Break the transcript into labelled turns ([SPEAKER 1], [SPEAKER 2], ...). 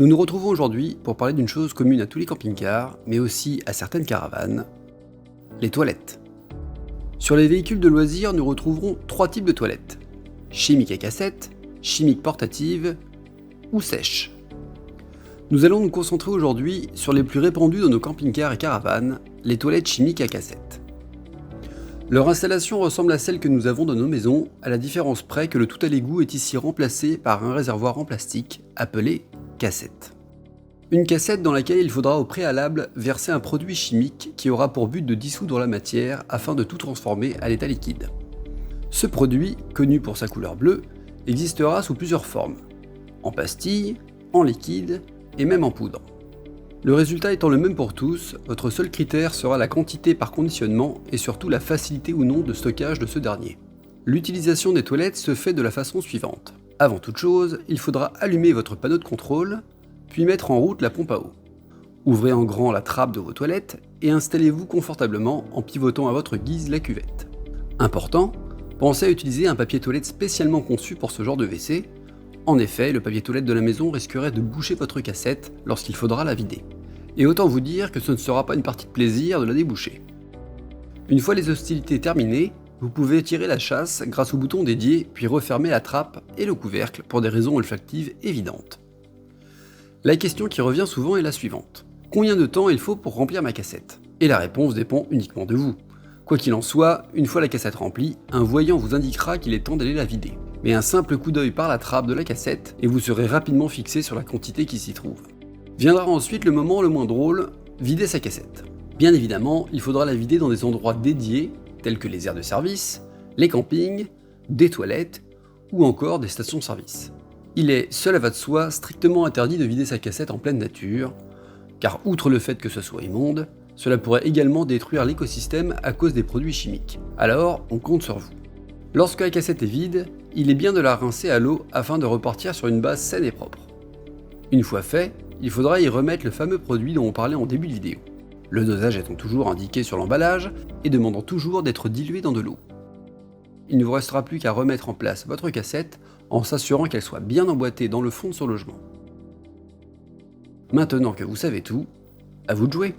[SPEAKER 1] Nous nous retrouvons aujourd'hui pour parler d'une chose commune à tous les camping-cars, mais aussi à certaines caravanes, les toilettes. Sur les véhicules de loisirs, nous retrouverons 3 types de toilettes. Chimiques à cassette, chimiques portatives ou sèches. Nous allons nous concentrer aujourd'hui sur les plus répandus dans nos camping-cars et caravanes, les toilettes chimiques à cassette. Leur installation ressemble à celle que nous avons dans nos maisons, à la différence près que le tout à l'égout est ici remplacé par un réservoir en plastique appelé cassette. Une cassette dans laquelle il faudra au préalable verser un produit chimique qui aura pour but de dissoudre la matière afin de tout transformer à l'état liquide. Ce produit, connu pour sa couleur bleue, existera sous plusieurs formes, en pastille, en liquide et même en poudre. Le résultat étant le même pour tous, votre seul critère sera la quantité par conditionnement et surtout la facilité ou non de stockage de ce dernier. L'utilisation des toilettes se fait de la façon suivante. Avant toute chose, il faudra allumer votre panneau de contrôle, puis mettre en route la pompe à eau. Ouvrez en grand la trappe de vos toilettes et installez-vous confortablement en pivotant à votre guise la cuvette. Important, pensez à utiliser un papier toilette spécialement conçu pour ce genre de WC. En effet, le papier toilette de la maison risquerait de boucher votre cassette lorsqu'il faudra la vider. Et autant vous dire que ce ne sera pas une partie de plaisir de la déboucher. Une fois les hostilités terminées, vous pouvez tirer la chasse grâce au bouton dédié, puis refermer la trappe et le couvercle pour des raisons olfactives évidentes. La question qui revient souvent est la suivante. Combien de temps il faut pour remplir ma cassette ? Et la réponse dépend uniquement de vous. Quoi qu'il en soit, une fois la cassette remplie, un voyant vous indiquera qu'il est temps d'aller la vider. Mais un simple coup d'œil par la trappe de la cassette et vous serez rapidement fixé sur la quantité qui s'y trouve. Viendra ensuite le moment le moins drôle, vider sa cassette. Bien évidemment, il faudra la vider dans des endroits dédiés, tels que les aires de service, les campings, des toilettes ou encore des stations-service. Il est, cela va de soi, strictement interdit de vider sa cassette en pleine nature, car outre le fait que ce soit immonde, cela pourrait également détruire l'écosystème à cause des produits chimiques. Alors, on compte sur vous. Lorsque la cassette est vide, il est bien de la rincer à l'eau afin de repartir sur une base saine et propre. Une fois fait, il faudra y remettre le fameux produit dont on parlait en début de vidéo. Le dosage étant toujours indiqué sur l'emballage et demandant toujours d'être dilué dans de l'eau. Il ne vous restera plus qu'à remettre en place votre cassette en s'assurant qu'elle soit bien emboîtée dans le fond de son logement. Maintenant que vous savez tout, à vous de jouer!